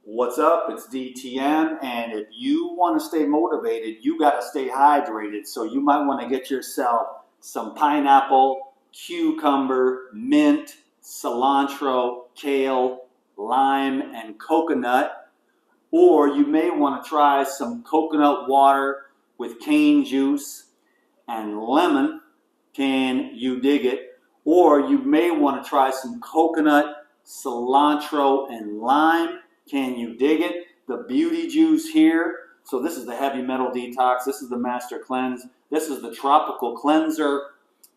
What's up? It's DTM, and if you want to stay motivated, you got to stay hydrated. So you might want to get yourself some pineapple, cucumber, mint, cilantro, kale, lime, and coconut. Or you may want to try some coconut water with cane juice and lemon. Can you dig it? Or you may want to try some coconut, cilantro, and lime. Can you dig it? The beauty juice here. So this is the heavy metal detox. This is the master cleanse. This is the tropical cleanser.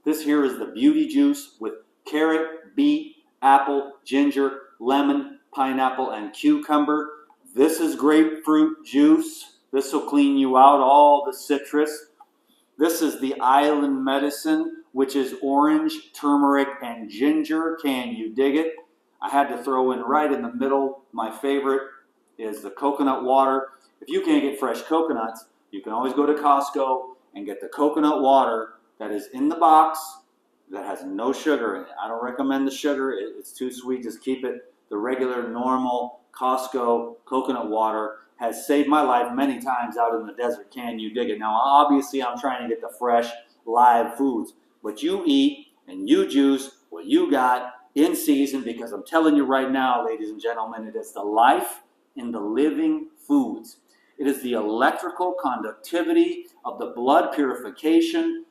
This here is the beauty juice with carrot, beet, apple, ginger, lemon, pineapple, and cucumber. This is grapefruit juice. This will clean you out, all the citrus. This is the island medicine, which is orange, turmeric, and ginger. Can you dig it? I had to throw in right in the middle. My favorite is the coconut water. If you can't get fresh coconuts, you can always go to Costco and get the coconut water that is in the box that has no sugar in it. I don't recommend the sugar. It's too sweet. Just keep it the regular, normal Costco coconut water. Has saved my life many times out in the desert. Can you dig it? Now, obviously, I'm trying to get the fresh, live foods. But you eat and you juice what you got in season, because I'm telling you right now, ladies and gentlemen, it is the life in the living foods. It is the electrical conductivity of the blood purification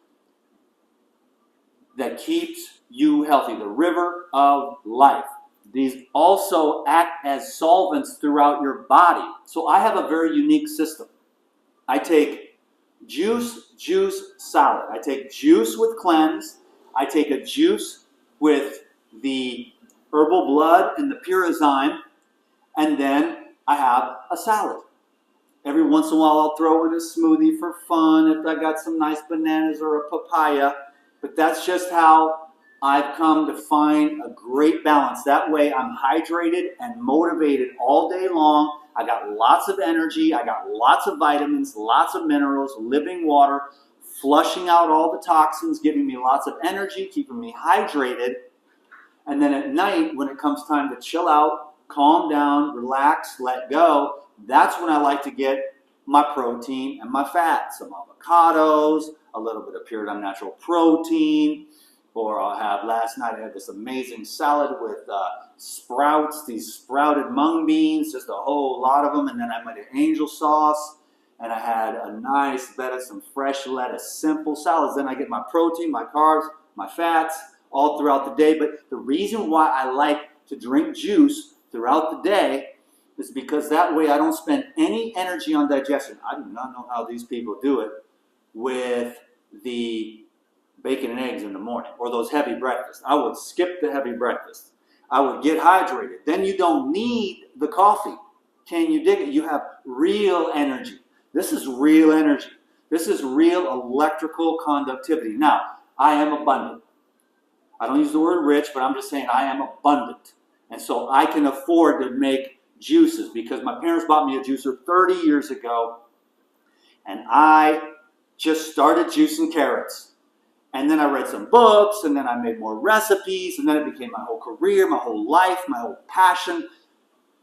that keeps you healthy. The river of life. These also act as solvents throughout your body. So I have a very unique system. I take juice, salad. I take juice with cleanse. I take a juice with the herbal blood and the pyrazyme. And then I have a salad. Every once in a while I'll throw in a smoothie for fun if I got some nice bananas or a papaya. But that's just how I've come to find a great balance. That way I'm hydrated and motivated all day long. I got lots of energy. I got lots of vitamins, lots of minerals, living water, flushing out all the toxins, giving me lots of energy, keeping me hydrated. And then at night, when it comes time to chill out, calm down, relax, let go, that's when I like to get my protein and my fat. Some avocados, a little bit of pure natural protein. Or I'll have, last night I had this amazing salad with sprouts, these sprouted mung beans, just a whole lot of them. And then I made an angel sauce. And I had a nice bed of some fresh lettuce, simple salads. Then I get my protein, my carbs, my fats, all throughout the day. But the reason why I like to drink juice throughout the day is because that way I don't spend any energy on digestion. I do not know how these people do it with the bacon and eggs in the morning, or those heavy breakfasts. I would skip the heavy breakfast. I would get hydrated. Then you don't need the coffee. Can you dig it? You have real energy. This is real energy. This is real electrical conductivity. Now, I am abundant. I don't use the word rich, but I'm just saying I am abundant. And so I can afford to make juices because my parents bought me a juicer 30 years ago, and I just started juicing carrots. And then I read some books, and then I made more recipes, and then it became my whole career, my whole life, my whole passion.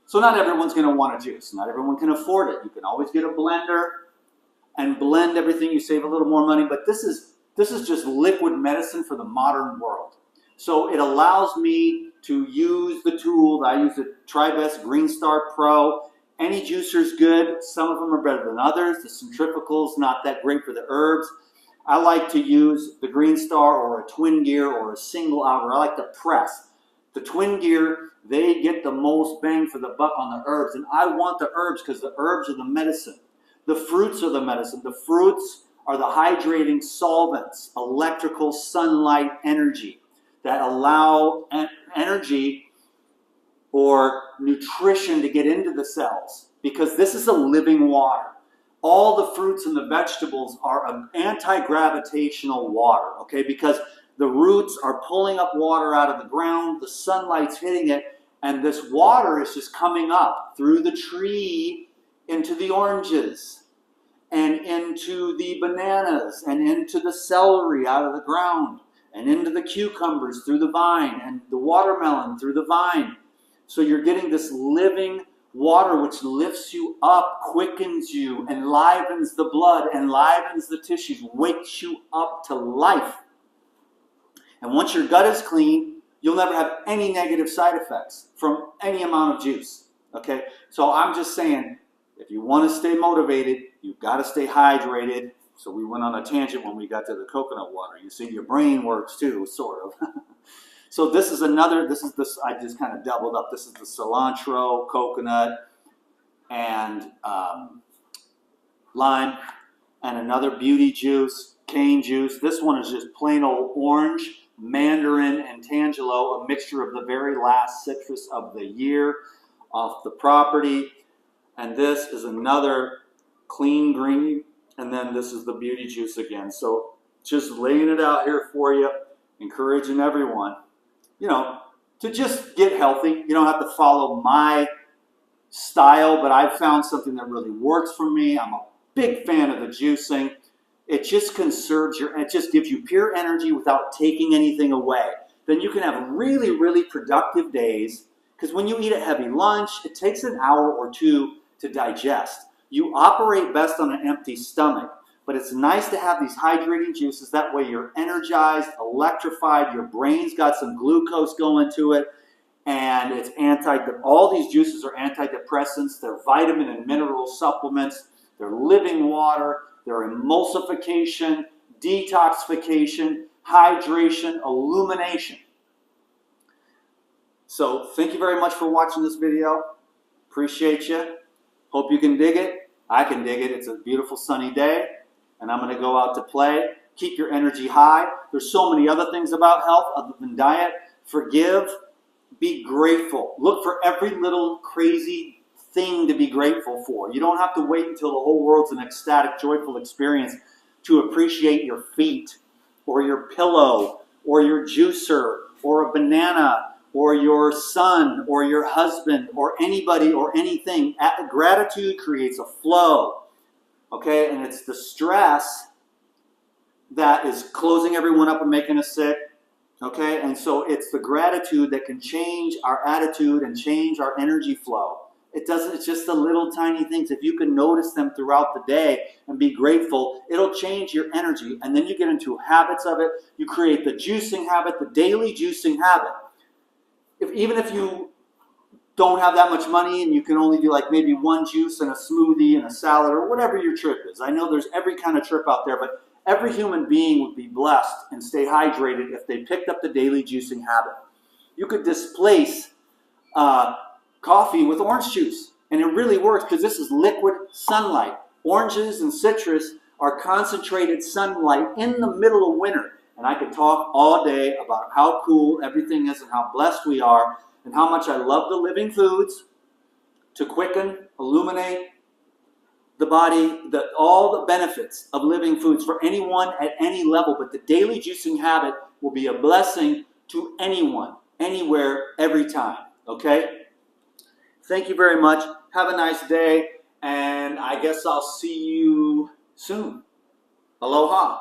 So not everyone's going to want a juice. Not everyone can afford it. You can always get a blender and blend everything. You save a little more money, but this is just liquid medicine for the modern world. So it allows me to use the tools. I use the Tribest Green Star Pro. Any juicer's good. Some of them are better than others. The centrifugal's not that great for the herbs. I like to use the Green Star or a Twin Gear or a single outer. I like to press. The Twin Gear, they get the most bang for the buck on the herbs. And I want the herbs because the herbs are the medicine. The fruits are the medicine. The fruits are the hydrating solvents, electrical sunlight energy that allow energy or nutrition to get into the cells, because this is a living water. All the fruits and the vegetables are an anti-gravitational water, okay? Because the roots are pulling up water out of the ground, the sunlight's hitting it, and this water is just coming up through the tree into the oranges and into the bananas and into the celery out of the ground and into the cucumbers through the vine and the watermelon through the vine. So you're getting this living Water which lifts you up, quickens you, enlivens the blood, enlivens the tissues, wakes you up to life. And once your gut is clean, you'll never have any negative side effects from any amount of juice. Okay? So I'm just saying, if you want to stay motivated, you've got to stay hydrated. So we went on a tangent when we got to the coconut water. You see, your brain works too, sort of. So this is I just kind of doubled up. This is the cilantro, coconut, and lime, and another beauty juice, cane juice. This one is just plain old orange, mandarin, and tangelo, a mixture of the very last citrus of the year off the property. And this is another clean green, and then this is the beauty juice again. So just laying it out here for you, encouraging everyone, you know, to just get healthy. You don't have to follow my style, but I've found something that really works for me. I'm a big fan of the juicing. It just conserves it just gives you pure energy without taking anything away. Then you can have really, really productive days, because when you eat a heavy lunch, it takes an hour or two to digest. You operate best on an empty stomach. But it's nice to have these hydrating juices. That way you're energized, electrified, your brain's got some glucose going to it, and it's all these juices are antidepressants, they're vitamin and mineral supplements, they're living water, they're emulsification, detoxification, hydration, illumination. So thank you very much for watching this video. Appreciate you. Hope you can dig it. I can dig it. It's a beautiful sunny day. And I'm going to go out to play. Keep your energy high. There's so many other things about health other than diet. Forgive. Be grateful. Look for every little crazy thing to be grateful for. You don't have to wait until the whole world's an ecstatic, joyful experience to appreciate your feet, or your pillow, or your juicer, or a banana, or your son, or your husband, or anybody, or anything. Gratitude creates a flow. Okay, and it's the stress that is closing everyone up and making us sick. Okay, and so it's the gratitude that can change our attitude and change our energy flow. It's just the little tiny things. If you can notice them throughout the day and be grateful, it'll change your energy. And then you get into habits of it. You create the juicing habit, the daily juicing habit. Even if you don't have that much money and you can only do like maybe one juice and a smoothie and a salad or whatever your trip is. I know there's every kind of trip out there, but every human being would be blessed and stay hydrated if they picked up the daily juicing habit. You could displace coffee with orange juice, and it really works because this is liquid sunlight. Oranges and citrus are concentrated sunlight in the middle of winter. And I could talk all day about how cool everything is and how blessed we are, and how much I love the living foods to quicken, illuminate the body, all the benefits of living foods for anyone at any level. But the daily juicing habit will be a blessing to anyone, anywhere, every time. Okay? Thank you very much. Have a nice day, and I guess I'll see you soon. Aloha.